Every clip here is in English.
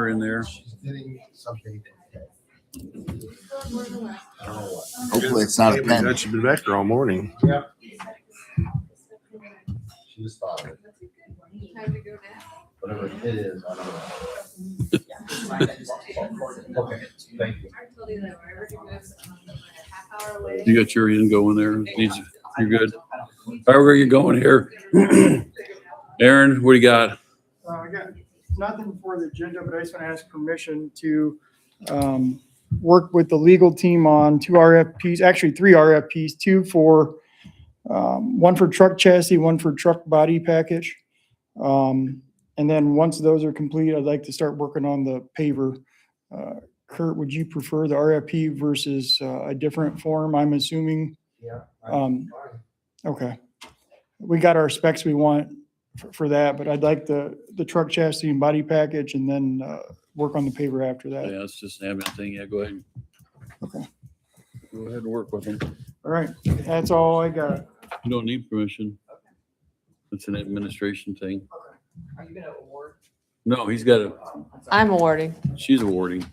her in there. She's getting something. I don't know what. Hopefully it's not a pen. That should be back there all morning. Yeah. She just thought of it. Time to go now. Whatever it is, I don't know. Okay, thank you. I told you that wherever he goes, a half hour away. You got your in going there. You're good. All right, where are you going here? Aaron, what do you got? I got nothing for the agenda, but I just want to ask permission to work with the legal team on 2 RFPs, actually 3 RFPs, 2 for, one for truck chassis, 1 for truck body package. And then once those are complete, I'd like to start working on the paver. Kurt, would you prefer the RFP versus a different form, I'm assuming? Yeah. Okay. We got our specs we want for that, but I'd like the truck chassis and body package and then work on the paver after that. Yeah, it's just an admin thing. Yeah, go ahead. Okay. Go ahead and work with them. All right. That's all I got. You don't need permission. It's an administration thing. Are you gonna award? No, he's got I'm awarding. she's awarding.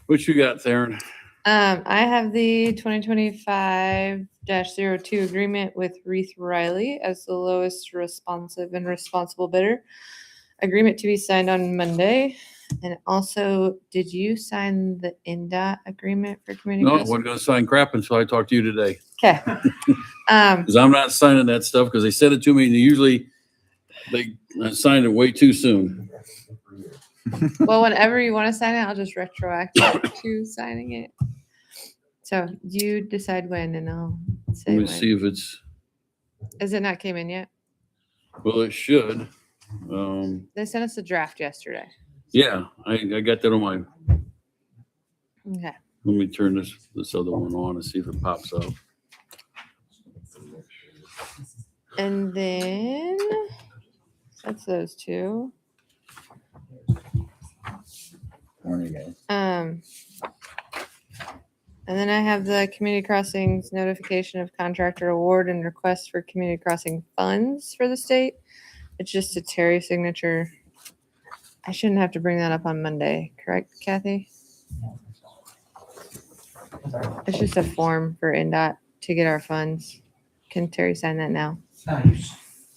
What you got, Theron? I have the 2025-02 agreement with Reith Riley as the lowest responsive and responsible bidder. Agreement to be signed on Monday. And also, did you sign the NDOT agreement for community? No, I crossing? wasn't gonna sign crap until I talked to you today. Okay. Cause I'm not signing that stuff because they said it to me and usually they signed it way too soon. Well, whenever you want to sign it, I'll just retroactive to signing it. So you decide when and I'll say Let me when. see if it's, Is it not came in yet? well, it should. They sent us a draft yesterday. Yeah, I got that on my, Okay. let me turn this other one on and see if it pops up. And then that's those two. Morning, guys. And then I have the community crossings notification of contractor award and request for community crossing funds for the state. It's just a Terry signature. I shouldn't have to bring that up on Monday, correct, Kathy? It's just a form for NDOT to get our funds. Can Terry sign that now? You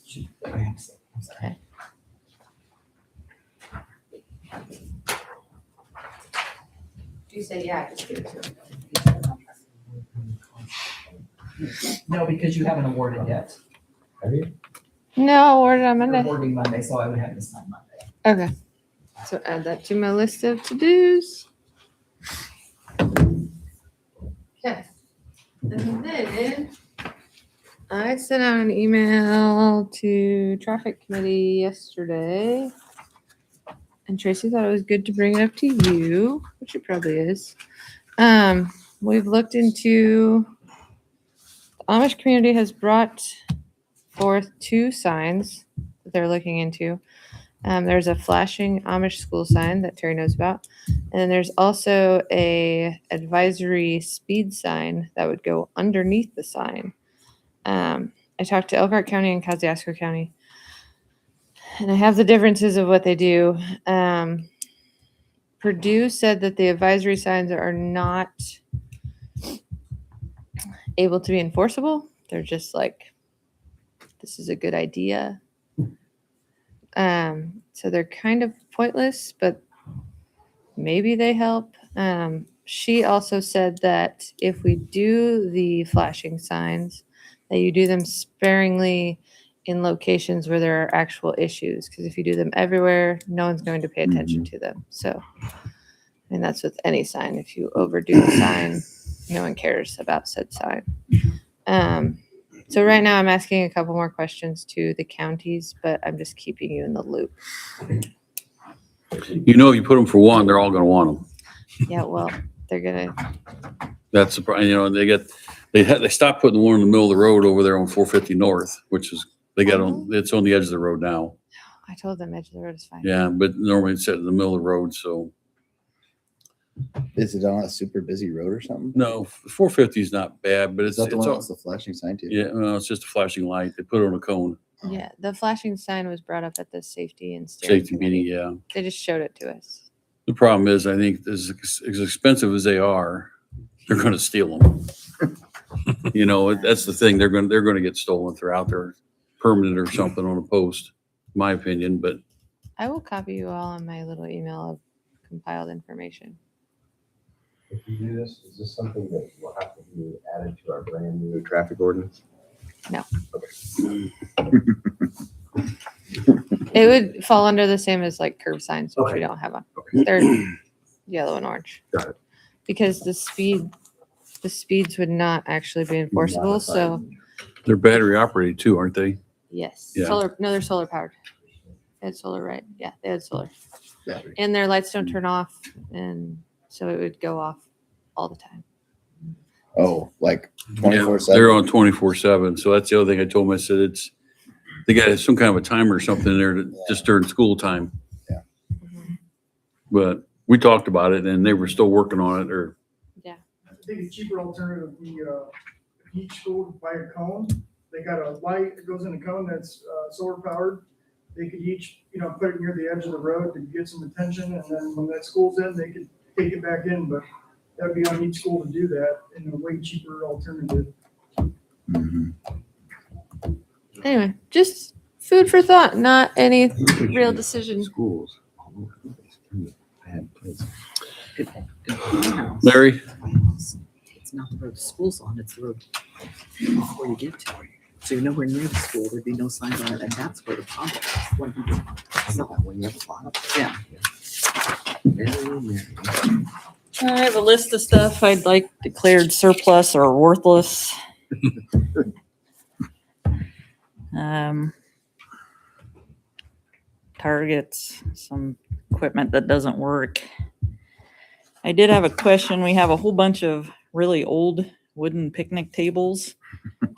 should. Okay. You say, yeah, just give it to him. No, because you haven't awarded yet. Have you? No, I'll order it on You're Monday. awarding Monday, so I would have this on Monday. Okay. So add that to my list of to-dos. Okay. And then I sent out an email to traffic committee yesterday. And Tracy thought it was good to bring it up to you, which it probably is. We've looked into, the Amish community has brought forth 2 signs that they're looking into. There's a flashing Amish school sign that Terry knows about. And then there's also a advisory speed sign that would go underneath the sign. I talked to Elkhart County and Kosciuszko County, and I have the differences of what they do. Purdue said that the advisory signs are not able to be enforceable. They're just like, this is a good idea. So they're kind of pointless, but maybe they help. She also said that if we do the flashing signs, that you do them sparingly in locations where there are actual issues. Because if you do them everywhere, no one's going to pay attention to them. So, and that's with any sign. If you overdo the sign, no one cares about said sign. So right now I'm asking a couple more questions to the counties, but I'm just keeping you in the loop. You know, if you put them for one, they're all gonna want them. Yeah, well, they're gonna, That's the problem. You know, they stopped putting the one in the middle of the road over there on 450 North, which is, it's on the edge of the road now. I told them edge of the road is fine. Yeah, but normally it's set in the middle of the road, so. Is it on a super busy road or something? No, 450 is not bad, but Is it's that the one all, that's the flashing sign too? yeah, well, it's just a flashing light. They put it on a cone. Yeah, the flashing sign was brought up at the safety and steering Safety meeting, committee. yeah. They just showed it to us. The problem is, I think as expensive as they are, they're gonna steal them. You know, that's the thing. They're gonna get stolen if they're out there permanent or something on a post, my opinion, but I will copy you all on my little email of compiled information. If you do this, is this something that will have to be added to our brand new traffic ordinance? It would fall under the same as like curb signs, which we Okay. don't have on. Okay. They're yellow and orange. Got it. Because the speeds would not actually be enforceable, so they're battery operated too, aren't they? yes. Yeah. They're solar powered. They had solar, right? Yeah, they had solar. Battery. And their lights don't turn off, and so it would go off all the time. Oh, like Yeah, 24/7. they're on 24/7. So that's the other thing I told them. I said, they got some kind of a timer or something in there just during school time. But we talked about it and they were still working on it or I think a cheaper alternative would be, each school would buy a cone. They got a light that goes in a cone that's, solar powered. They could each, put it near the edge of the road to get some attention, and then when that school's in, they could take it back in, but that'd be on each school to do that in a way cheaper alternative. Mhm. Anyway, just food for thought, not any real decision. Schools. Bad place. Larry, It's not the road the school's on, it's the road before you get to it. So you're nowhere near the school, there'd be no signs on it, and that's where the problem is. It's not when you have a lot. Yeah. Very merry. I have a list of stuff I'd like declared surplus or worthless. Targets, some equipment that doesn't work. I did have a question. We have a whole bunch of really old wooden picnic tables.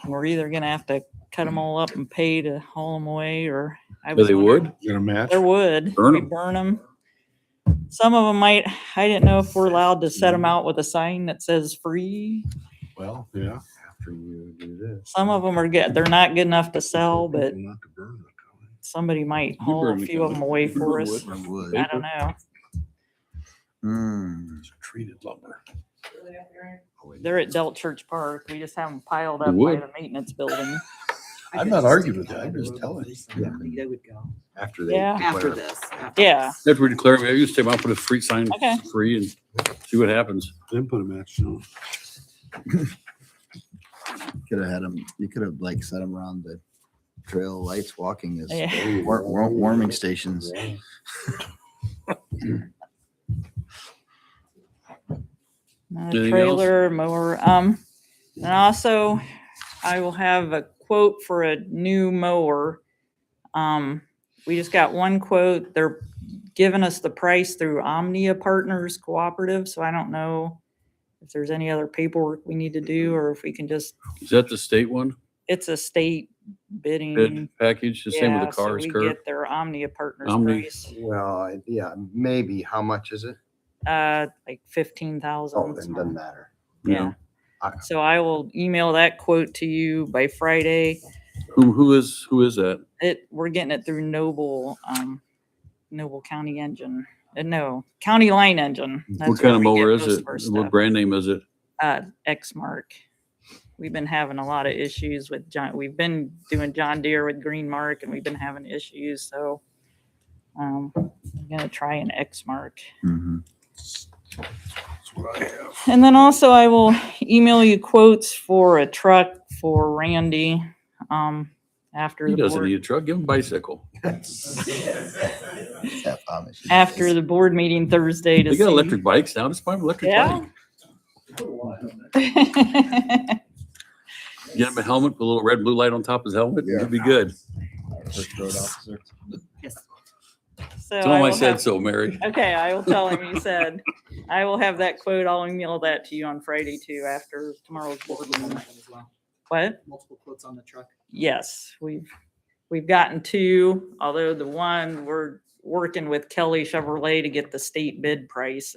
We're either gonna have to cut them all up and pay to haul them away, or I are was they wondering- wood? Gonna match? They're wood. Burn We 'em. burn them. Some of them might, I didn't know if we're allowed to set them out with a sign that says free. Well, yeah. After you do this. Some of them are good. They're not good enough to sell, but Not to burn the cone. somebody might You haul a burn the few of cone. them away You for burn us. wood. Or wood. I don't know. Mm. It's treated lumber. They're at Delt Church Park. We just have them piled The up by wood. the maintenance building. I'm not arguing with that, I'm just telling you. They would go After they. Yeah. after declare. this. Yeah. After we declare, maybe just take them out, put a free sign, Okay. free and see what happens. Then put a match on. Could have had them. You could have like set them around the trail lights, walking as Yeah. warming stations. Anything else? Trailer, mower. And also I will have a quote for a new mower. We just got one quote. They're giving us the price through Omnia Partners Cooperative, so I don't know if there's any other paperwork we need to do or if we can just, Is that the state one? it's a state bidding. Bid package, the same with Yeah, the so cars, we Kurt? get their Omnia Partners Omni. price, Well, yeah, maybe. How much is it? like 15,000. Oh, then doesn't matter. Yeah. I- So I will email that quote to you by Friday. Who is that? We're getting it through Noble County Engine. No, County Line Engine. That's What kind of where we mower get is most it? of our What stuff. brand name is it? X-Mark. We've been having a lot of issues with we've been doing John Deere with Green Mark and we've been having issues, so I'm gonna try an X-Mark. Mhm. That's what I have. And then also I will email you quotes for a truck for Randy, after He the doesn't board, need a truck. Give him a bicycle. It's that Amish. after the board meeting Thursday to They got see. electric bikes now. Just buy an electric Yeah. bike. Get him a helmet, put a little red blue light on top of his helmet. Yeah. It'd be good. First road officer. Yes. So Tell him I will said have- so, Mary. Okay, I will tell him you said. I will have that quote. I'll email that to you on Friday too, after tomorrow's board Multiple on meeting. that one as well. What? Multiple quotes on the truck. Yes, we've gotten two, although the one we're working with Kelly Chevrolet to get the state bid price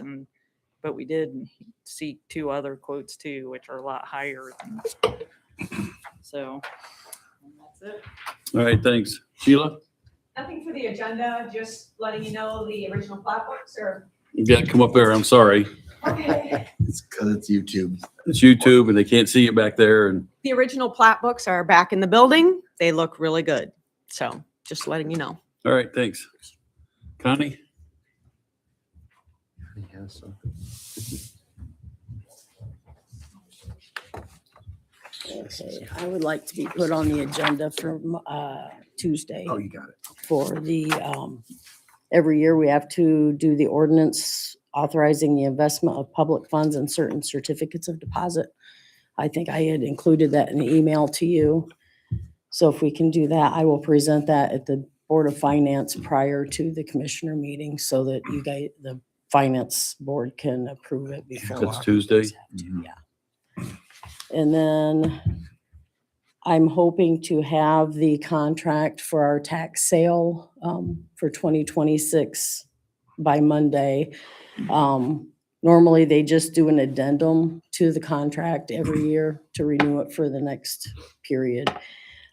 but we did seek two other quotes too, which are a lot higher than, so. And that's That's it. All right, thanks. Sheila? Nothing for the agenda, just letting you know the original plat books are, You gotta come up there. I'm sorry. okay. It's because it's YouTube. It's YouTube and they can't see you back there and The original plat books are back in the building. They look really good. So just letting you know. all right, thanks. Connie? Yeah, so. Okay, I would like to be put on the agenda for Tuesday Oh, you got it. for the, every year we have to do the ordinance authorizing the investment of public funds and certain certificates of deposit. I think I had included that in the email to you. So if we can do that, I will present that at the Board of Finance prior to the commissioner meeting so that you guys, the finance board can approve it before. That's Tuesday. Yeah. And then I'm hoping to have the contract for our tax sale for 2026 by Monday. Normally, they just do an addendum to the contract every year to renew it for the next period.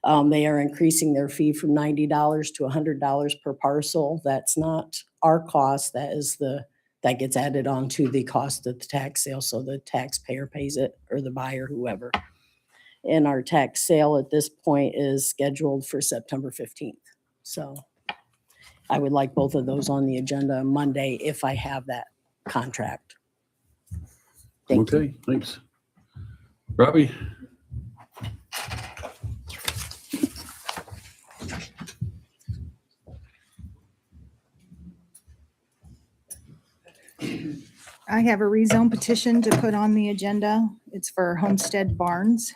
They are increasing their fee from $90 to $100 per parcel. That's not our cost. That gets added on to the cost of the tax sale. So the taxpayer pays it, or the buyer, whoever. And our tax sale at this point is scheduled for September 15th. So I would like both of those on the agenda Monday if I have that contract. Thank you. Okay, thanks. Robbie? I have a rezone petition to put on the agenda. It's for Homestead Barns.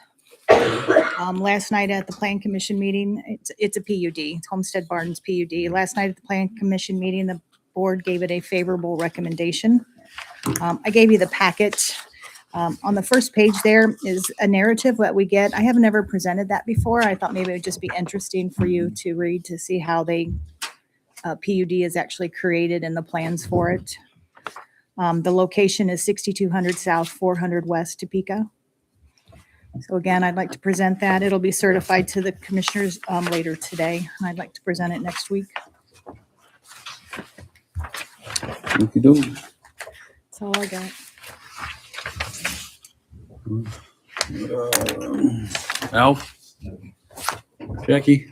Last night at the Plan Commission meeting, it's a PUD, it's Homestead Barns PUD. Last night at the Plan Commission meeting, the board gave it a favorable recommendation. I gave you the packet. On the first page there is a narrative that we get. I have never presented that before. I thought maybe it would just be interesting for you to read to see how they, PUD is actually created and the plans for it. The location is 6200 South, 400 West, Topeka. So again, I'd like to present that. It'll be certified to the commissioners later today. I'd like to present it next week. Okey-doke. That's all I got. Alf? Jackie?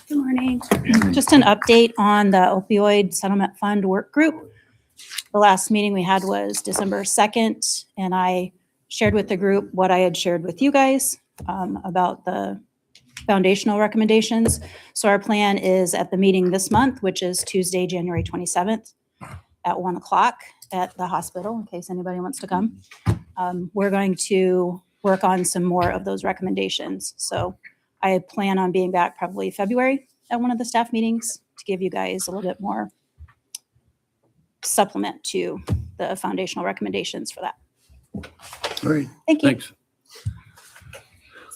Good morning. Just an update on the opioid settlement fund work group. The last meeting we had was December 2nd, and I shared with the group what I had shared with you guys about the foundational recommendations. So our plan is at the meeting this month, which is Tuesday, January 27th at 1 o'clock at the hospital, in case anybody wants to come. We're going to work on some more of those recommendations. So I plan on being back probably February at one of the staff meetings to give you guys a little bit more supplement to the foundational recommendations for that. All right, Thank you. thanks.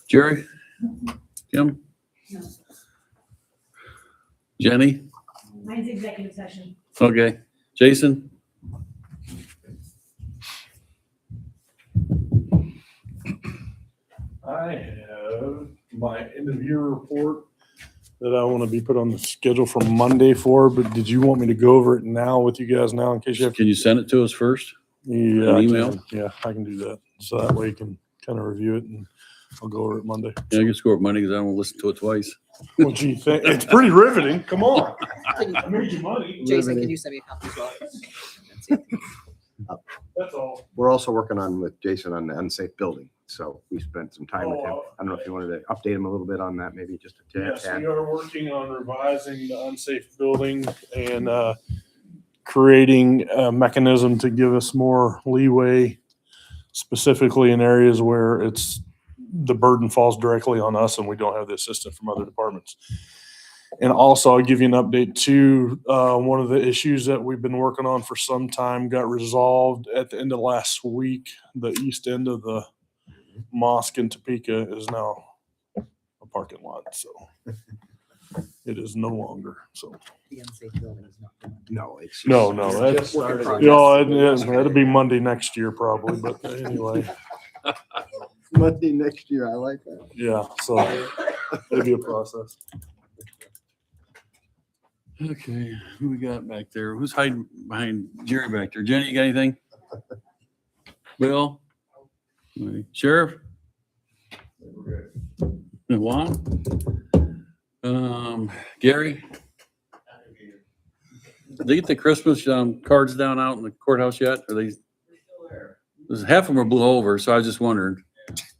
Jerry? Kim? No. Jenny? Mine's executive session. Okay. Jason? I have my end of year report that I want to be put on the schedule for Monday for, but did you want me to go over it now with you guys now in case you have? Can you send it to us first? Yeah, An email? Yeah, I can do that. So that way you can kind of review it and I'll go over it Monday. Yeah, I can score up money because I don't want to listen to it twice. What do you think? It's pretty riveting. Come on. I made you money. Jason, can you send me a copy as well? That's all. We're also working on with Jason on the unsafe building. So we spent some time with him. I don't know if you wanted to update him a little bit on that, maybe just a tad. Yes, we are working on revising the unsafe building and creating a mechanism to give us more leeway, specifically in areas where the burden falls directly on us and we don't have the assistance from other departments. And also, I'll give you an update too. One of the issues that we've been working on for some time got resolved at the end of last week. The east end of the mosque in Topeka is now a parking lot. So it is no longer, so. The unsafe building is not. done. No, it's. No, just- no, it's that's- just work in progress. That'll be Monday next year probably, but anyway, Monday next year, I like that. yeah, so it'll be a process. Okay, who we got back there? Who's hiding behind Jerry back there? Jenny, you got anything? Bill? Sheriff? Juan? Gary? Did they get the Christmas cards down out in the courthouse yet? Are they? There's half of them are blew over, so I was just wondering.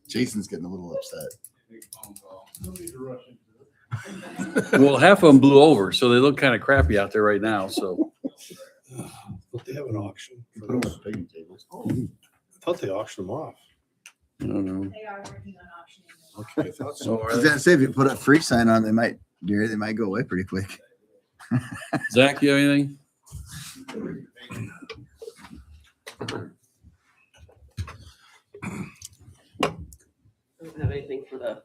Jason's getting a little upset. Well, half of them blew over, so they look kind of crappy out there right now, so. But they have an auction. Put 'em on the picnic tables. I thought they auctioned them off. I don't know. They are working on auctioning. Okay, I thought so. So I was gonna say, if you put a free sign on, Gary, they might go away pretty quick. Zach, you have anything? I don't have anything for the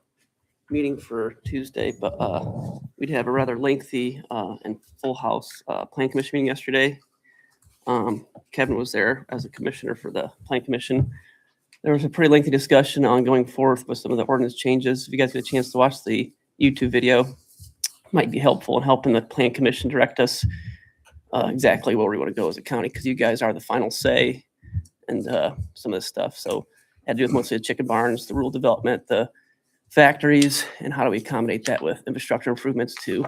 meeting for Tuesday, but we did have a rather lengthy and full house plan commission meeting yesterday. Kevin was there as a commissioner for the plan commission. There was a pretty lengthy discussion on going forth with some of the ordinance changes. If you guys get a chance to watch the YouTube video, it might be helpful in helping the plan commission direct us exactly where we want to go as a county, because you guys are the final say and some of this stuff. So had to do with mostly the chicken barns, the rural development, the factories, and how do we accommodate that with infrastructure improvements to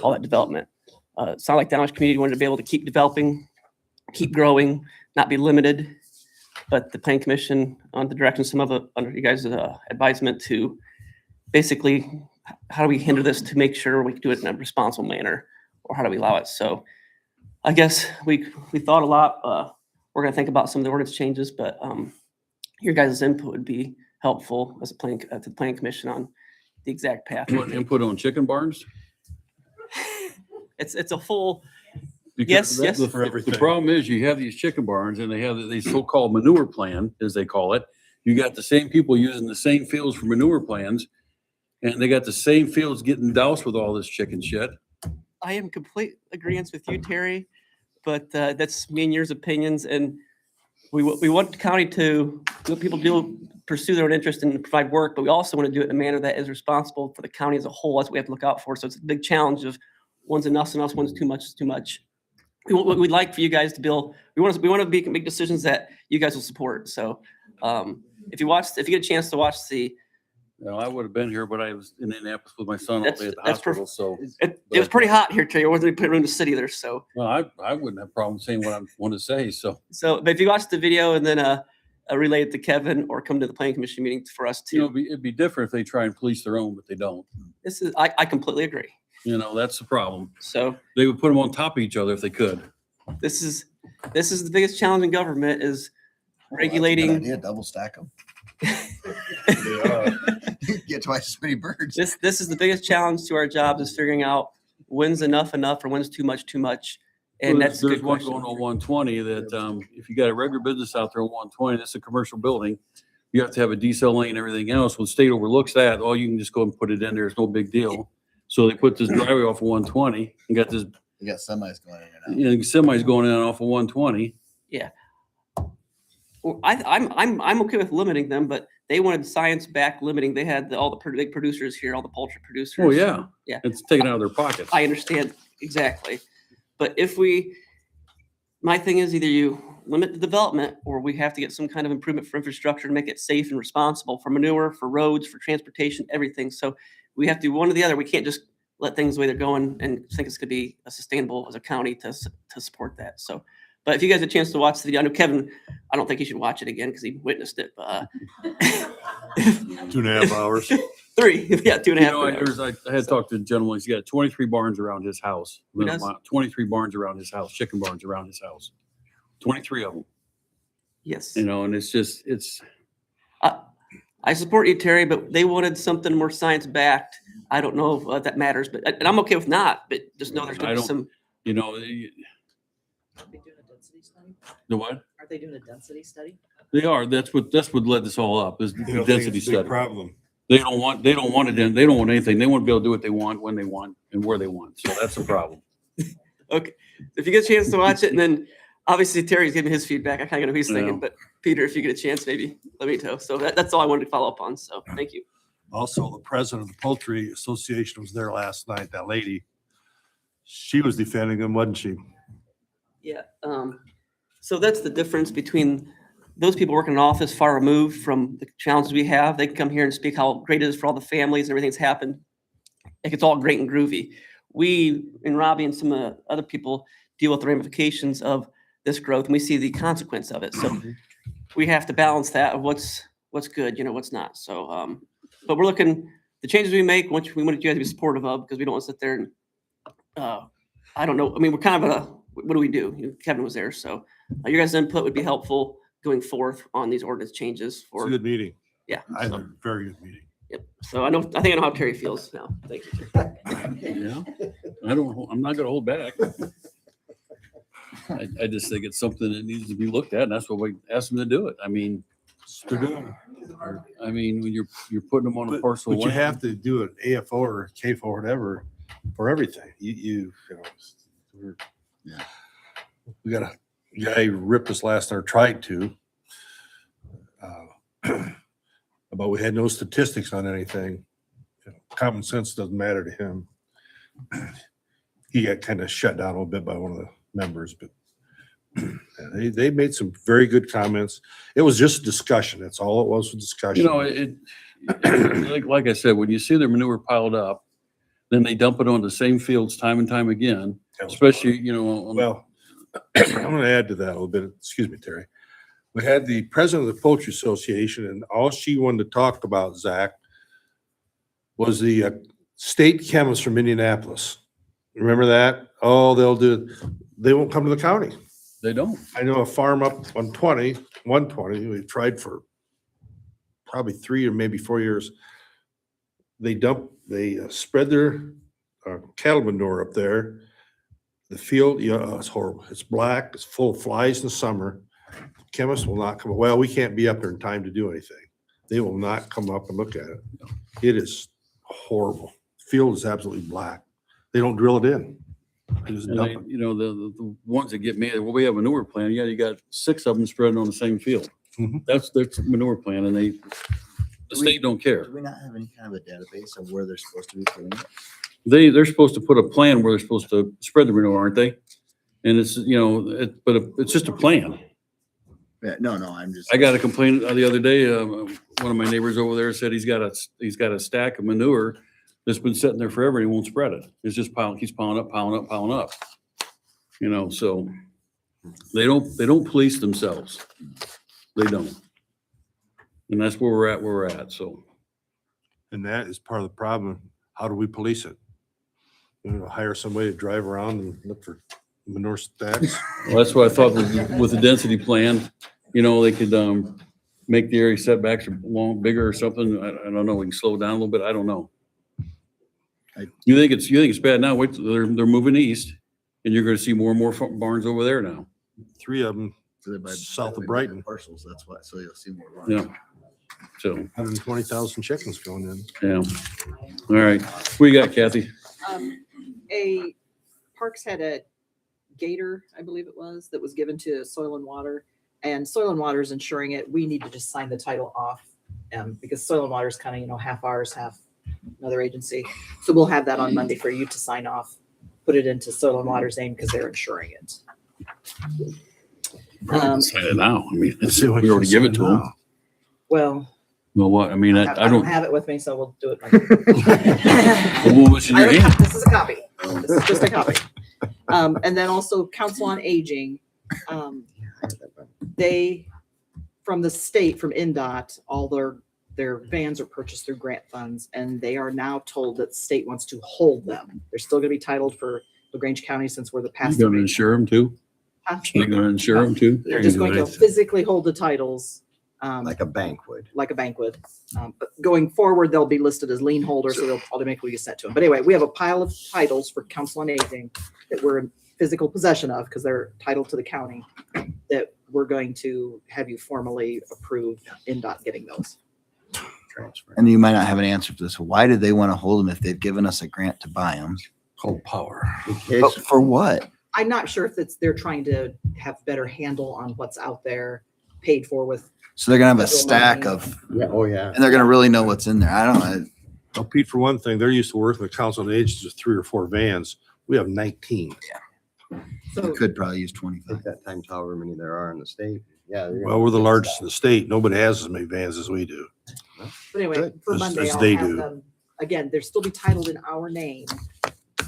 all that development. It sounded like the Amish community wanted to be able to keep developing, keep growing, not be limited. But the plan commission, on the direction, some of it under you guys' advisement to basically, how do we hinder this to make sure we can do it in a responsible manner, or how do we allow it? So I guess we thought a lot. We're going to think about some of the ordinance changes, but your guys' input would be helpful as a plan to the plan commission on the exact path. You want input on chicken barns? It's a full. Because Yes. The problem is you have these chicken barns and they have these so-called manure plan, as they call it. You got the same people using the same fields for manure plans, and they got the same fields getting doused with all this chicken shit. I am complete agreement with you, Terry, but that's me and yours opinions. And we want the county to let people pursue their own interest and provide work, but we also want to do it in a manner that is responsible for the county as a whole. That's what we have to look out for. So it's a big challenge of one's enough, one's too much is too much. We'd like for you guys to build. We want to make decisions that you guys will support. So if you get a chance to watch the. Well, I would have been here, but I was in Indianapolis with my son all day at the That's hospital, so. It was pretty hot here, Terry. I wasn't put in the city there, so. Well, I wouldn't have a problem saying what I want to say, so. So, but if you watch the video and then relay it to Kevin or come to the planning commission meeting for us You know, to. it'd be different if they try and police their own, but they don't. I completely agree. You know, that's the problem. So They would put them on top of each other if they could. this is the biggest challenge in government is regulating. Idea, double stack them. Get twice as many birds. This is the biggest challenge to our jobs is figuring out when's enough or when's too much. And Well, that's a there's good one question. going on 120 that if you got a regular business out there on 120, that's a commercial building. You have to have a decel lane and everything else. When the state overlooks that, all you can just go and put it in there. It's no big deal. So they put this driveway off of 120 and got this, You got semis going in and out. you know, semis going in and off of 120. Yeah. Well, I'm okay with limiting them, but they wanted science-backed limiting. They had all the big producers here, all the poultry producers. Oh, yeah. Yeah. It's taken out of their pockets. I understand exactly. But my thing is either you limit the development or we have to get some kind of improvement for infrastructure to make it safe and responsible for manure, for roads, for transportation, everything. So we have to do one or the other. We can't just let things the way they're going and think it's going to be sustainable as a county to support that. So, but if you guys have a chance to watch the video, I know Kevin, I don't think he should watch it again because he witnessed it. But, 2.5 hours. 3, yeah, 2.5 You know, hours. I had talked to a gentleman. He's got 23 barns around his house. Who does? 23 barns around his house, chicken barns around his house. 23 of them. Yes. You know, and it's. I support you, Terry, but they wanted something more science-backed. I don't know if that matters, and I'm okay with not, but just know there's going to be some. You know, Are they doing a density study? the what? Are they doing a density study? They are. That's what led this all up is the They don't think density it's a big study. problem. They don't want it in, they don't want anything. They want to be able to do what they want, when they want, and where they want. So that's the problem. Okay, if you get a chance to watch it, and then obviously Terry's giving his feedback. I kind of know what he's thinking, Yeah. but Peter, if you get a chance, maybe let me know. So that's all I wanted to follow up on. So thank you. Also, the president of the Poultry Association was there last night, that lady. She was defending him, wasn't she? Yeah. So that's the difference between those people working in an office far removed from the challenges we have. They can come here and speak how great it is for all the families and everything that's happened. Like it's all great and groovy. We, and Robbie and some other people, deal with the ramifications of this growth, and we see the consequence of it. So we have to balance that of what's good, what's not. So, but we're looking, the changes we make, which we want you guys to be supportive of, because we don't want to sit there and, I don't know. I mean, we're kind of what do we do? Kevin was there. So your guys' input would be helpful going forth on these ordinance changes It's for, a good meeting. yeah. I had So, a very good meeting. yep. So I think I know how Terry feels now. Thank you, Terry. Yeah. I'm not gonna hold back. I just think it's something that needs to be looked at, and that's what we asked them to do it. I mean, They're doing when you're putting them on a But parcel. you of land. have to do an AFO or KFO or whatever for everything. You know, we're- Yeah. we got a guy who ripped us last night, or tried to, about we had no statistics on anything. Common sense doesn't matter to him. He got kind of shut down a little bit by one of the members, but they made some very good comments. It was just discussion. That's all it was discussion. Like I said, when you see their manure piled up, then they dump it on the same fields time and time again, especially, Well, I'm going to add to that a little bit. Excuse me, Terry. We had the president of the Poultry Association, and all she wanted to talk about, Zach, was the state chemist from Indianapolis. Remember that? Oh, they won't come to the county. They don't. I know a farm up on 120, we've tried for probably 3 or maybe 4 years. They spread their cattle manure up there. The field, it's horrible. It's black, it's full of flies in the summer. Chemists will not come. Well, we can't be up there in time to do anything. They will not come up and look at it. It is horrible. Field is absolutely black. They don't drill it in. They just And dump they, it. the ones that get me, well, we have a manure plan. Yeah, you got 6 of them spreading on the same field. Mhm. That's their manure plan, and the state don't care. Do we not have any kind of a database of where they're supposed to be putting it? They're supposed to put a plan where they're supposed to spread the manure, aren't they? And it's, but it's just a plan. Yeah, no, I'm just. I got a complaint the other day. One of my neighbors over there said he's got a stack of manure that's been sitting there forever and he won't spread it. It's just keeps piling up. So they don't police themselves. They don't. And that's where we're at. So And that is part of the problem. How do we police it? Hire somebody to drive around and look for manure stacks. well, that's what I thought with the density plan, they could make the area setbacks bigger or something. I don't know. We can slow down a little bit. I don't know. You think it's bad now? Wait, they're moving east, and you're going to see more and more barns over there now. 3 of them So they're by- south of by Brighton. Parcels, that's why, so you'll see more. Yeah. So 120,000 chickens going in. yeah. All right. What you got, Kathy? A Parks had a gator, I believe it was, that was given to Soil and Water, and Soil and Water is insuring it. We need to just sign the title off, because Soil and Water is kind of, half ours, half another agency. So we'll have that on Monday for you to sign off, put it into Soil and Water's name because they're insuring it. Sign it now. I mean, we already give it to them. Well, Well, what? I mean, I I don't don't. have it with me, so we'll do it Monday. What was in your hand? This is a copy. This is just a copy. And then also Council on Aging, they, from the state, from NDOT, all their vans are purchased through grant funds, and they are now told that the state wants to hold them. They're still gonna be titled for LaGrange County since we're the You past. going to insure them too? You're going to insure them too? They're just going to physically hold the titles. Like a bank would. Like a bank would. But going forward, they'll be listed as lien holders, so they'll automatically get sent to them. But anyway, we have a pile of titles for Council on Aging that we're in physical possession of because they're titled to the county, that we're going to have you formally approve NDOT getting those. transfer. And you might not have an answer for this. Why did they want to hold them if they've given us a grant to buy them? Called power. In case, But for what? I'm not sure if they're trying to have better handle on what's out there paid for with. So they're gonna have a Federal stack money. of, yeah, oh, yeah. and they're gonna really know what's in there. I don't know. Well, Pete, for one thing, they're used to working with council on agents with 3 or 4 vans. We have 19. So We could probably use 25. Take that times however many there are in the state. Yeah. they're gonna Well, we're the get largest stuff. in the state. Nobody has as many vans as we do. But anyway, Good. for As- Monday, as I'll they have do. them, again, they'll still be titled in our name.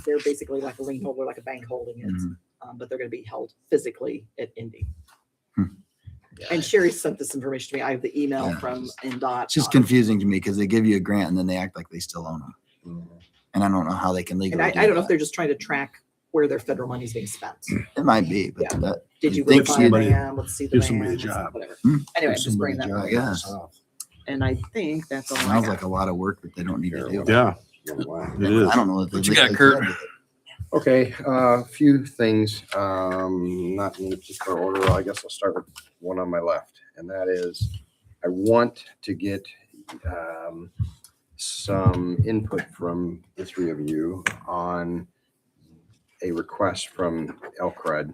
They're basically like a lien holder, like a bank holding it. Mhm. But they're gonna be held physically at Indy. Hmm. And Sherry sent this information to me. I have the email Yeah. from NDOT. It's just confusing to me because they give you a grant and then they act like they still own them. And I don't know how they can And legally I do don't know if that. they're just trying to track where their federal money is being spent. It might be, but Yeah. that, Did you You'd go think buy a somebody- van? Let's see the give somebody a van, job. whatever. Hmm. Anyway, Give just bring somebody that a I up. guess. And I think that's all I Sounds got. like a lot of work that they don't need to do. Yeah, Wow. it is. I don't know if What they you got, legally Kurt? can do it. Okay, a few things, not in particular order. I guess I'll start with one on my left, and that is I want to get some input from the 3 of you on a request from LaGrange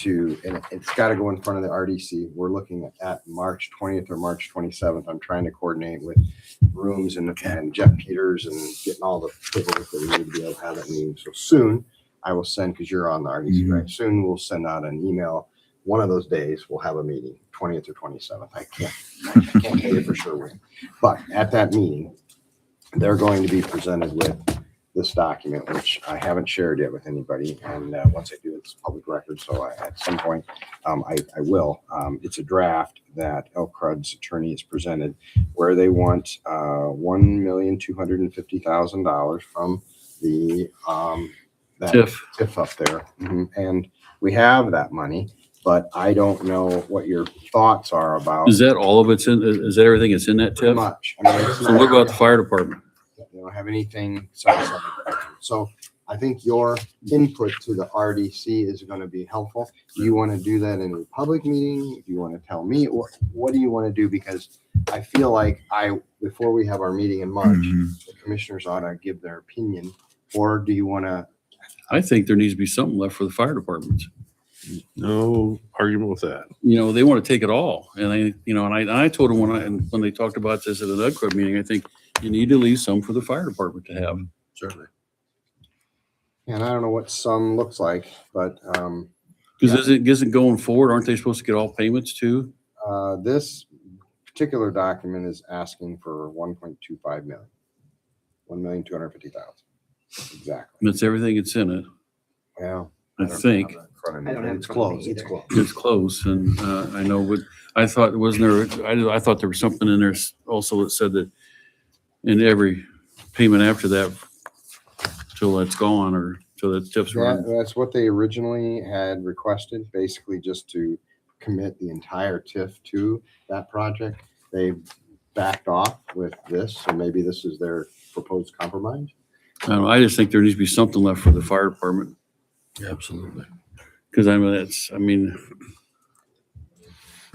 and it's got to go in front of the RDC. We're looking at March 20th or March 27th. I'm trying to coordinate with Rooms and Jeff Peters and getting all the paperwork that we need to be able to have that meeting. So soon I will send, because you're on the RDC, right? Soon we'll send out an email. One of those days we'll have a meeting, 20th or 27th. I can't tell you for sure when. But at that meeting, they're going to be presented with this document, which I haven't shared yet with anybody. And once I do, it's public record. So at some point, I will. It's a draft that LaGrange's attorney has presented where they want $1,250,000 from the that TIF up there. And we have that money, but I don't know what your thoughts are about. Is that all of it's in, is that everything that's in that Pretty TIF? much. I mean, it's So what about the fire department? They don't have anything set aside. So I think your input to the RDC is going to be helpful. Do you want to do that in a public meeting? Do you want to tell me? What do you want to do? Because I feel like before we have our meeting in March, the commissioners ought to give their opinion. Or do you want to? I think there needs to be something left for the fire departments. No argument with that. You know, they want to take it all. And I told them when they talked about this at an UDCRA meeting, I think you need to leave some for the fire department to have. Certainly. And I don't know what some looks like, but Because isn't going forward, aren't they supposed to get all payments too? this particular document is asking for 1.25 million, 1,250,000. Exactly. That's everything that's in it, Well, I think. I don't have it in It's front of me close. It's either. close. It's close, and I know, but I thought, wasn't there, I thought there was something in there also that said that in every payment after that, till that's gone, or till that TIF's run. That's what they originally had requested, basically just to commit the entire TIF to that project. They backed off with this, so maybe this is their proposed compromise. I don't know, I just think there needs to be something left for the fire department. Absolutely. Because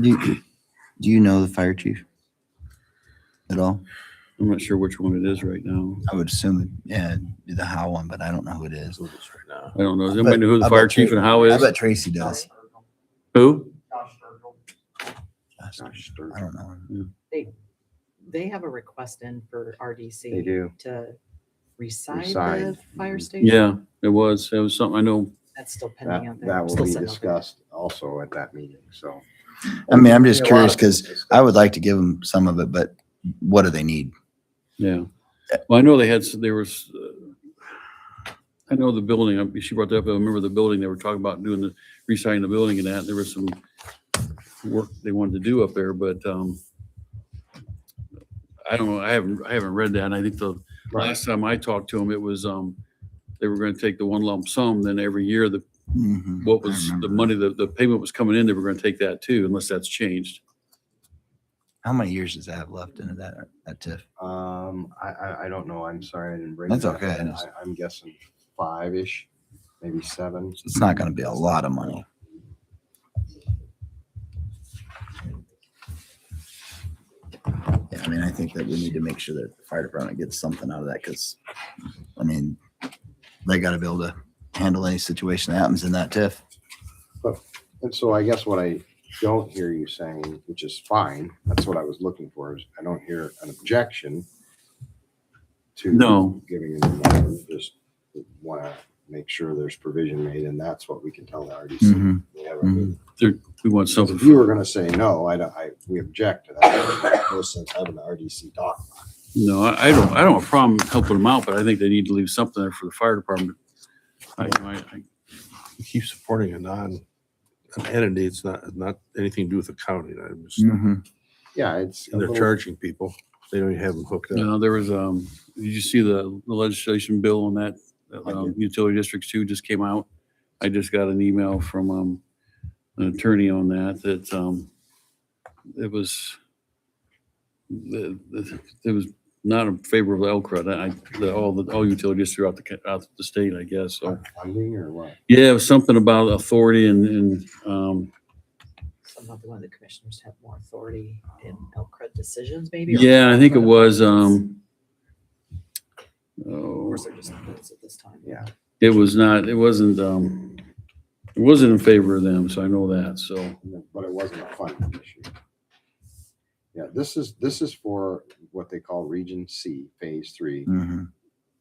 Do you know the fire chief at all? I'm not sure which one it is right now. I would assume, yeah, the Howe one, but I don't know who it is. I don't know. Does anybody know who the fire chief and how I is? bet Tracy does. Who? I don't know. They have a request in for RDC. They do. To reside Reside. the fire station. Yeah, it was something I know. That's still pending out there. That will Still be sitting out there. discussed also at that meeting, so. I mean, I'm just A lot curious of because discussion. I would like to give them some of it, but what do they need? Yeah. Well, I know there was, I know the building, she brought that up, I remember the building, they were talking about doing the, residing the building and that, there was some work they wanted to do up there, but, I don't know, I haven't read that, and I think the last time I talked to them, it was, they were gonna take the one lump sum, then every year, what I was the remember. money, the payment was coming in, they were gonna take that too, unless that's changed. How many years does that have left into that TIF? I don't know. I'm sorry, I didn't bring. That's that. okay. I'm guessing 5-ish, maybe 7. It's not going to be a lot of money. Yeah, I mean, I think that we need to make sure that the fire department gets something out of that, because, I mean, they gotta be able to handle any situation that happens in that TIF. And so I guess what I don't hear you saying, which is fine, that's what I was looking for, is I don't hear an objection to No. giving a new number. Just want to make sure there's provision made, and that's what we can tell the RDC. Mhm. We have a meeting. We want So something. if you were going to say no, we object to that. No sense having the RDC talk about it. No, I don't have a problem helping them out, but I think they need to leave something there for the fire department. You keep supporting an entity, it's not anything to do with the county. I'm just, Mhm. Yeah, it's a they're little- charging people. They don't even have them hooked up. No, there was, did you see the legislation bill on that? Utility districts 2 just came out. I just got an email from, an attorney on that, it was, it was not in favor of Elcrud. All utility districts throughout the state, I guess, so. Funding or what? Yeah, it was something about authority and, So not the one the commissioners have more authority in LCRED decisions, maybe? or- yeah, I think it was, Of oh, course, they're just not those at this time. Yeah. it wasn't, it wasn't in favor of them, so I know that, so. But it wasn't a funding issue. Yeah, this is for what they call Region C, Phase 3, Mhm.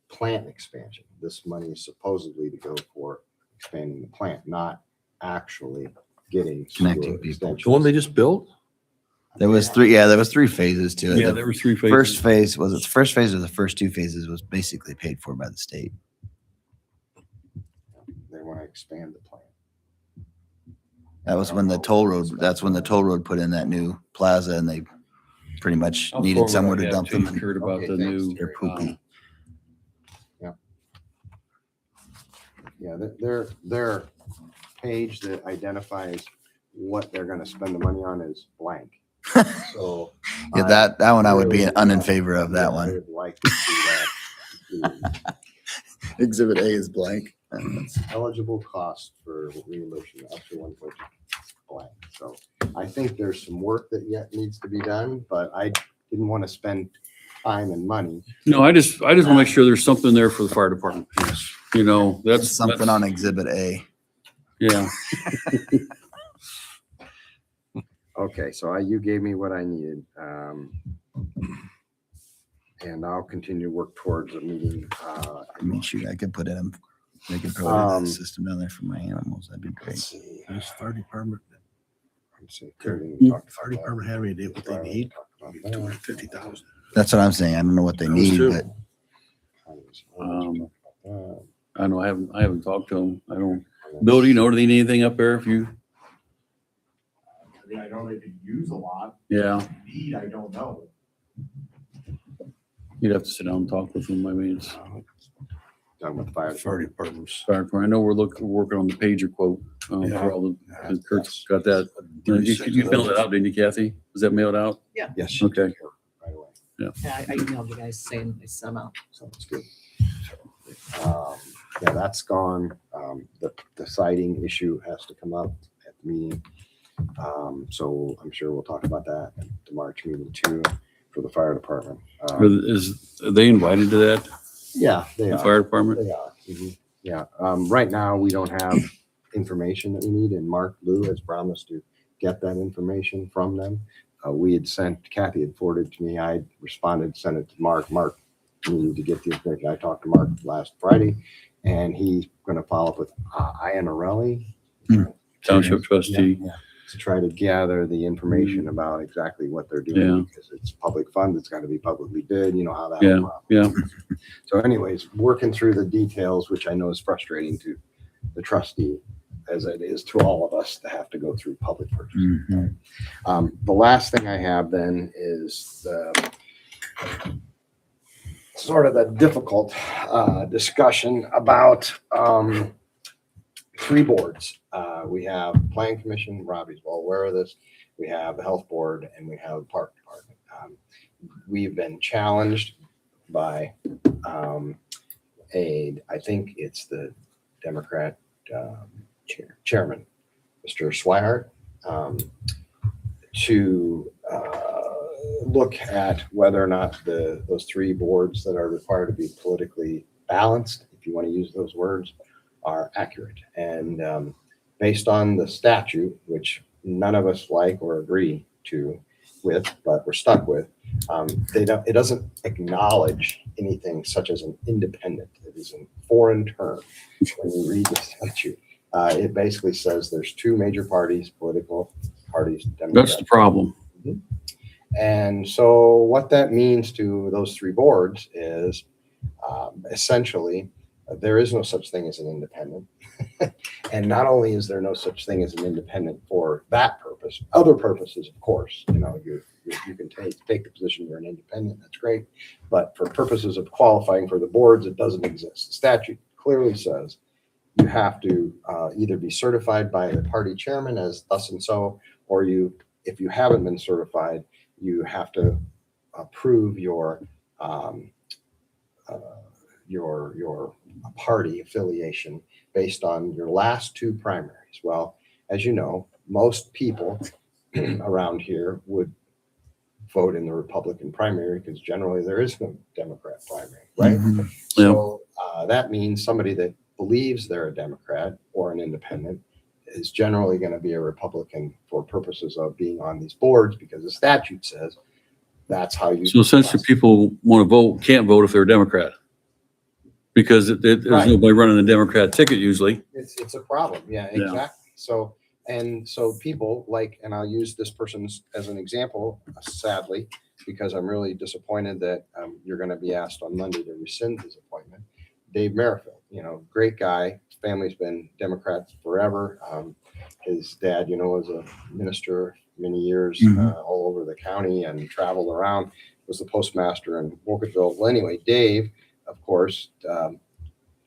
plant expansion. This money is supposedly to go for expanding the plant, not actually getting Connecting sewer people. extensions. The one they just built? There was three phases to it. Yeah, The there were 3 phases. First phase, was it the first phase or the first 2 phases was basically paid for by the state? They want to expand the plant. That was when the toll road, that's when the toll road put in that new plaza, and they pretty much I'll needed forward somewhere what I to have dump them. you, Kurt, about Okay, the thanks. new. They're poopy. Yeah, their page that identifies what they're going to spend the money on is blank. So Yeah, that one I would be in favor of that I one. would like to see that. Exhibit A is blank. Eligible cost for reimbursement up to 1.2 blank. So I think there's some work that yet needs to be done, but I didn't want to spend time and money. No, I just want to make sure there's something there for the fire department. You know, That's something on Exhibit A. Yeah, Okay, so you gave me what I needed. And I'll continue to work towards a meeting. I mean, shoot, I could put in, they could probably put a Um, system down there for my animals. That'd be Let's great. see. This fire department, Let's see. fire department have any idea what they need? Maybe 250,000. That's what I'm saying. I don't know what they Those need, two. but I know, I haven't talked to them. I don't, Bill, do you know, do they need anything up there if you, I mean, I know they could use a lot. yeah, Need, I don't know. you'd have to sit down and talk with them. I mean, it's Done with fire. Fire departments. fire department. I know we're working on the pager quote, Yeah. for all the, and Kurt's got that. You mailed it out, didn't you, Kathy? Was that mailed out? Yes. Okay. Right away. Yeah, I emailed you guys saying I sent them out. So it's good. Yeah, that's gone. The siding issue has to come up at the meeting. So I'm sure we'll talk about that at the March meeting too for the fire department. Are they invited to that, Yeah, they the are. fire department? They are. Mhm. Yeah. Right now, we don't have information that we need, and Mark Lou has promised to get that information from them. Kathy had forwarded to me. I responded, sent it to Mark. Mark needed to get the information. I talked to Mark last Friday, and he's going to follow up with Iannarelli. Township trustee. To try to gather the information about exactly what they're doing, Yeah. because it's public funds, it's got to be publicly bid, you know how that. Yeah, will work. yeah. So anyways, working through the details, which I know is frustrating to the trustee, as it is to all of us to have to go through public purchase. Mhm. The last thing I have then is the sort of the difficult discussion about 3 boards. We have Plan Commission, Robbie's well aware of this. We have the Health Board, and we have the Park Department. We've been challenged by I think it's the Democrat chairman, Mr. Swihart, to look at whether or not those three boards that are required to be politically balanced, if you want to use those words, are accurate. And based on the statute, which none of us like or agree with, but we're stuck with, it doesn't acknowledge anything such as an independent. It is a foreign term when you read the statute. It basically says there's two major parties, political parties, That's the problem. And so what that means to those three boards is essentially there is no such thing as an independent. And not only is there no such thing as an independent for that purpose, other purposes, of course, you can take the position you're an independent, that's great. But for purposes of qualifying for the boards, it doesn't exist. The statute clearly says you have to either be certified by the party chairman as thus and so, or if you haven't been certified, you have to prove your party affiliation based on your last two primaries. Well, as you know, most people around here would vote in the Republican primary because generally there is no Democrat primary, right? Mhm. So that means somebody that believes they're a Democrat or an independent is generally going to be a Republican for purposes of being on these boards because the statute says that's how you. So essentially, people want to vote, can't vote if they're a Democrat. Because there's Right. nobody running the Democrat ticket usually. It's a problem. Yeah, Yeah. exactly. So people like, and I'll use this person as an example, sadly, because I'm really disappointed that you're going to be asked on Monday to rescind his appointment. Dave Merrifield, great guy. His family's been Democrats forever. His dad, was a minister many years all over the county and traveled around, was the postmaster in Wolcottville. Well, anyway, Dave, of course,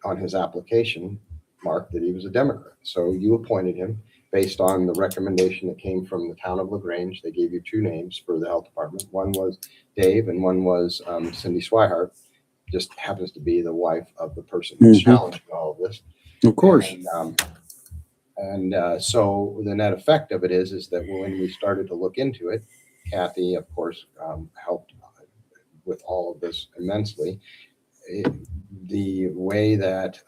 on his application, marked that he was a Democrat. So you appointed him based on the recommendation that came from the town of LaGrange. They gave you two names for the health department. One was Dave and one was Cindy Swihart. Just happens to be the wife of the person who's challenging all of this. Of course. And so the net effect of it is that when we started to look into it, Kathy, of course, helped with all of this immensely. The way that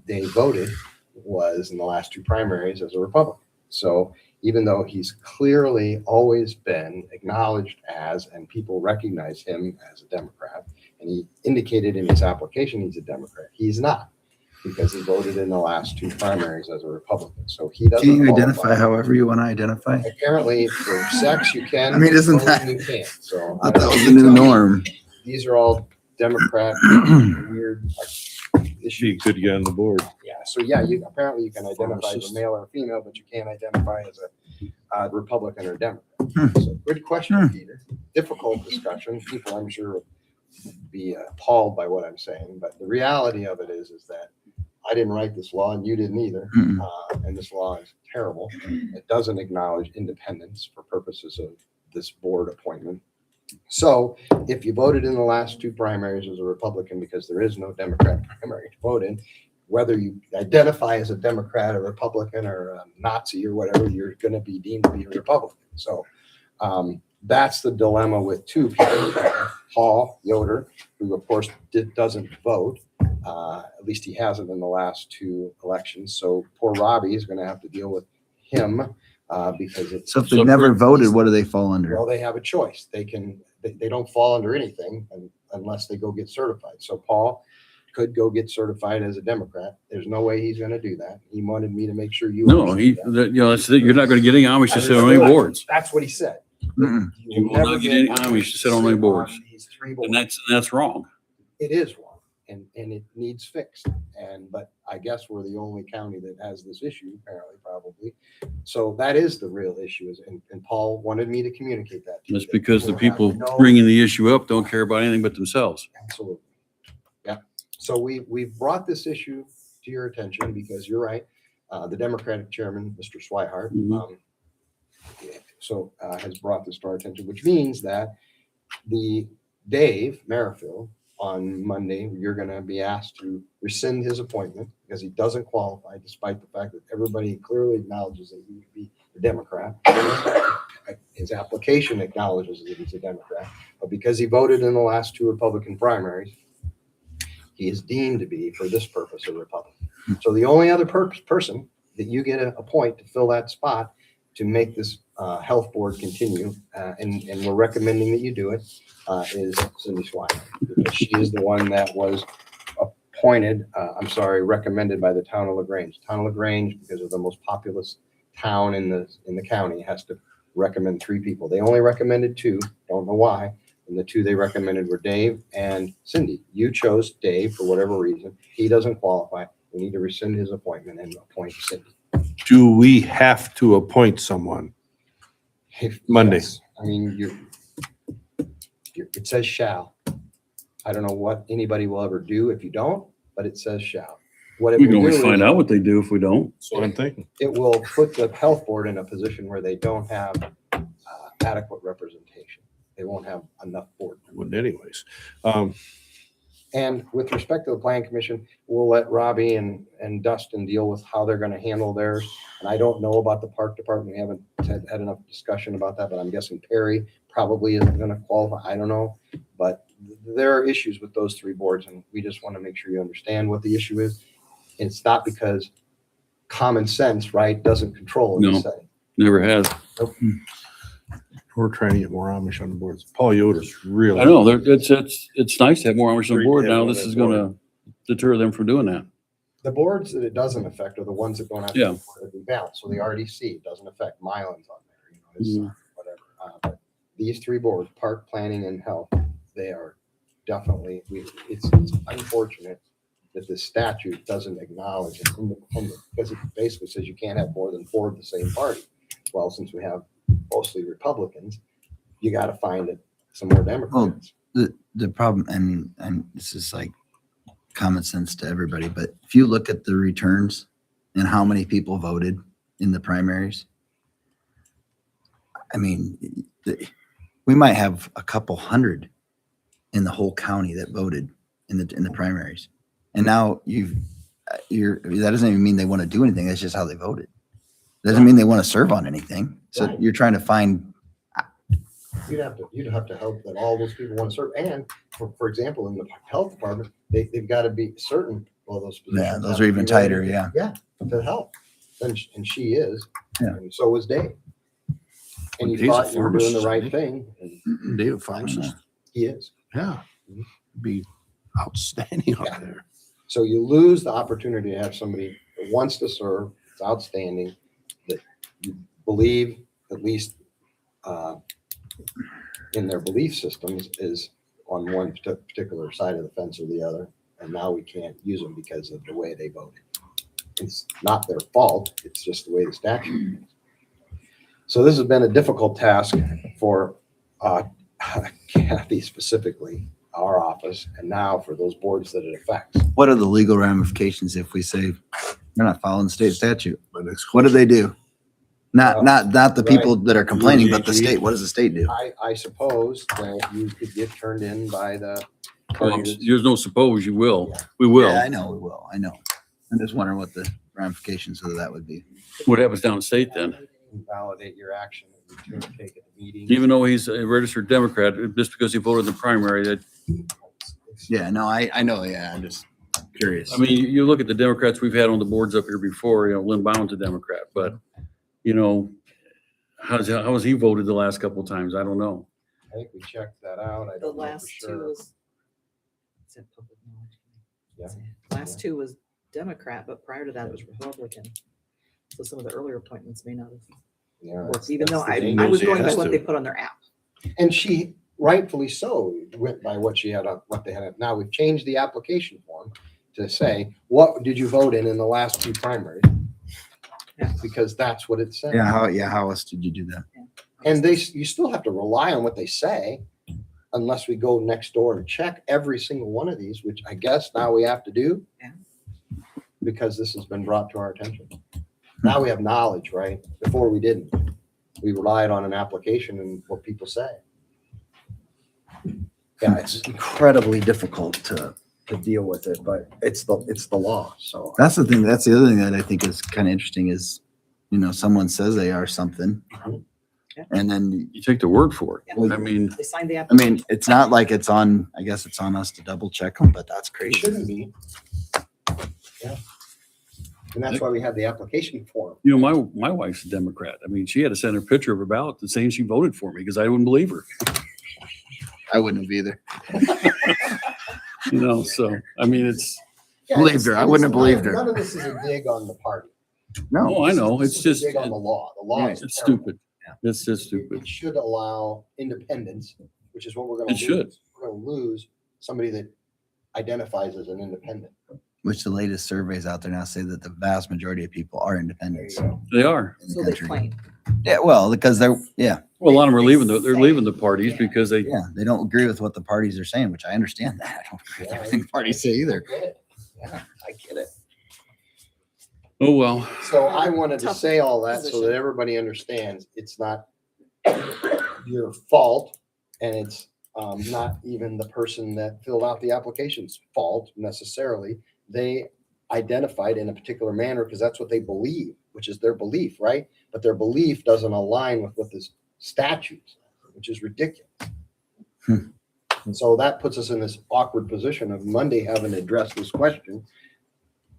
they voted was in the last two primaries as a Republican. So even though he's clearly always been acknowledged as, and people recognize him as a Democrat, and he indicated in his application he's a Democrat, he's not, because he voted in the last two primaries as a Republican. So he doesn't. Can you qualify. identify however you want to identify? Apparently, for sex you can. I mean, isn't voting that- you can't? So I thought that was the new norm. These are all Democrat weird She could get on the board. Yeah. So yeah, apparently you can identify as a male or a female, but you can't identify as a Republican or Democrat. So good question, Peter. Difficult discussion. People, I'm sure, would be appalled by what I'm saying, but the reality of it is that I didn't write this law, and you didn't either. And this law is terrible. It doesn't acknowledge independence for purposes of this board appointment. So if you voted in the last two primaries as a Republican, because there is no Democrat primary to vote in, whether you identify as a Democrat or Republican or a Nazi or whatever, you're going to be deemed to be a Republican. So that's the dilemma with two people. Paul Yoder, who of course doesn't vote, at least he hasn't in the last two elections. So poor Robbie is going to have to deal with him. Because it's So if they've never voted, what do they fall under? well, they have a choice. They don't fall under anything unless they go get certified. So Paul could go get certified as a Democrat. There's no way he's going to do that. He wanted me to make sure you. No, understood that. that's it. You're not going to get any Amish to sit on any boards. That's what he said. You will not get any Amish to sit on any boards. These three boards. And that's wrong. It is wrong, and it needs fixed. But I guess we're the only county that has this issue, apparently, probably. So that is the real issue, and Paul wanted me to communicate that to you. That's because the We'll people have no- bringing the issue up don't care about anything but themselves. Absolutely. Yeah. So we've brought this issue to your attention because you're right. The Democratic chairman, Mr. Swihart, has brought this to our attention, which means that Dave Merrifield on Monday, you're going to be asked to rescind his appointment because he doesn't qualify, despite the fact that everybody clearly acknowledges that he would be a Democrat. His application acknowledges that he's a Democrat, but because he voted in the last two Republican primaries, he is deemed to be, for this purpose, a Republican. So the only other person that you get a point to fill that spot to make this health board continue, and we're recommending that you do it, is Cindy Swire. Because she is the one that was recommended by the town of LaGrange. Town of LaGrange, because of the most populous town in the county, has to recommend 3 people. They only recommended 2, don't know why. And the 2 they recommended were Dave and Cindy. You chose Dave for whatever reason. He doesn't qualify. We need to rescind his appointment and appoint Cindy. Do we have to appoint someone? Monday. Yes. I mean, it says shall. I don't know what anybody will ever do if you don't, but it says shall. What it We will can always do find is out what they do if we don't. That's what I'm thinking. it will put the health board in a position where they don't have adequate representation. They won't have enough board members. Wouldn't anyways. And with respect to the plan commission, we'll let Robbie and Dustin deal with how they're gonna handle theirs. And I don't know about the park department. We haven't had enough discussion about that, but I'm guessing Perry probably isn't gonna qualify. I don't know. But there are issues with those 3 boards, and we just want to make sure you understand what the issue is. It's not because common sense, right, doesn't control in No. this setting. Never has. We're trying to get more Amish on the boards. Paul Yoder's really. I know, it's nice to have more Amish on Great board to have now. more This on is board. gonna deter them from doing that. The boards that it doesn't affect are the ones that don't have Yeah. to be balanced. So the RDC doesn't affect Mylan's on there, it's whatever. But these 3 boards, park, planning, and health, they are definitely, it's unfortunate that the statute doesn't acknowledge an independent, because it basically says you can't have more than 4 of the same party. Well, since we have mostly Republicans, you got to find some more Democrats. The problem, and this is like common sense to everybody, but if you look at the returns and how many people voted in the primaries, I mean, we might have a couple hundred in the whole county that voted in the primaries. And now that doesn't even mean they want to do anything. That's just how they voted. Doesn't mean they want to serve on anything. So Right. you're trying to find, You'd have to hope that all those people want to serve. And for example, in the health department, they've got to be certain, well, those positions. yeah, those have are to even be ready tighter. to- Yeah. Yeah, to help. And she is. Yeah. And so was Dave. And you Dave's a thought you were doing the pharmacist, right isn't thing. he? And David Pharmacist. he is. Yeah. Be outstanding Yeah. out there. So you lose the opportunity to have somebody that wants to serve, it's outstanding, that you believe, at least in their belief systems, is on one particular side of the fence or the other. And now we can't use them because of the way they voted. It's not their fault, it's just the way the statute is. So this has been a difficult task for Kathy specifically, our office, and now for those boards that it affects. What are the legal ramifications if we say they're not following state statute? My next What do they do? Not the people Right. that are complaining, but the state. What does the state do? I suppose that you could get turned in by the. There's no suppose you will. We will. Yeah, I know we will. I know. I'm just wondering what the ramifications of that would be. What happens down state then? Validate your action that you take at the meeting. Even though he's a registered Democrat, just because he voted in the primary, that, Yeah, no, I know. Yeah, I'm just curious. I mean, you look at the Democrats we've had on the boards up here before, Lynn Bound's a Democrat, but, how has he voted the last couple of times? I don't know. I think we checked that out. I The don't know for last 2 sure. was. Is that public knowledge? Yeah. Last 2 was Democrat, but prior to that it was Republican. So some of the earlier appointments may not have Yeah, worked, even though that's the I thing. was He going by has what to. they put on their app. And she rightfully so went by what she had, what they had. Now we've changed the application form to say, what did you vote in the last 2 primaries? Yeah. Because that's what it says. how else did you do that? And you still have to rely on what they say unless we go next door and check every single one of these, which I guess now we have to do. Yeah. Because this has been brought to our attention. Now we have knowledge, right? Before we didn't. We relied on an application and what people say. Yeah, it's incredibly difficult to deal with it, but it's the law, so. That's the thing. That's the other thing that I think is kind of interesting is someone says they are something. Yeah. And then, You take the word for it. Yeah. I mean, They signed the I application. mean, it's not like it's on, I guess it's on us to double check them, but that's It crazy. shouldn't be. Yeah. And that's why we have the application form. you know, my wife's a Democrat. I mean, she had to send her picture of her ballot saying she voted for me because I wouldn't believe her. I wouldn't have either. You know, so, I mean, it's, Believed her. I wouldn't have believed her. None of this is a dig on the party. No, oh, I know, This it's is a just, dig on the law. The law is it's terrible. stupid. It's just stupid. It should allow independence, which is what we're gonna It lose. should. We're gonna lose somebody that identifies as an independent. which the latest surveys out there now say that the vast majority of people are There independents you go. They are. in the So they country. claim. Yeah, well, because they're, Well, a lot of them are leaving, they're leaving the parties because they, they don't agree with what the parties are saying, which I understand that. I don't agree with everything the parties say either. I get it. Yeah, I get it. oh, well. So I wanted to Tough say all that so that position. everybody understands it's not your fault, and it's not even the person that filled out the application's fault necessarily. They identified in a particular manner because that's what they believe, which is their belief, right? But their belief doesn't align with what this statute says, which is ridiculous. And so that puts us in this awkward position of Monday having to address this question,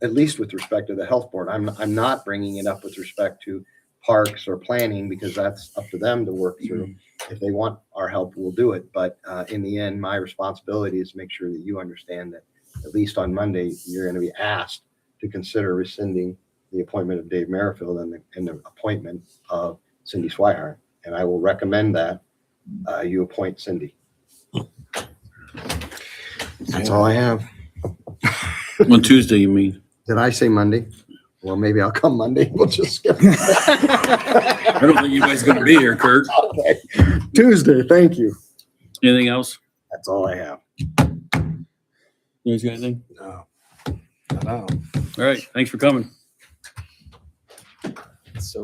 at least with respect to the health board. I'm not bringing it up with respect to parks or planning because that's up to them to work through. If they want our help, we'll do it. But in the end, my responsibility is to make sure that you understand that at least on Monday, you're going to be asked to consider rescinding the appointment of Dave Merrifield and the appointment of Cindy Swihart. And I will recommend that you appoint Cindy. That's all I have. On Tuesday, you mean? Did I say Monday? Well, maybe I'll come Monday. We'll just skip. I don't think anybody's gonna be here, Kurt. Okay. Tuesday, thank you. Anything else? That's all I have. You guys got anything? No. All right, thanks for coming. So,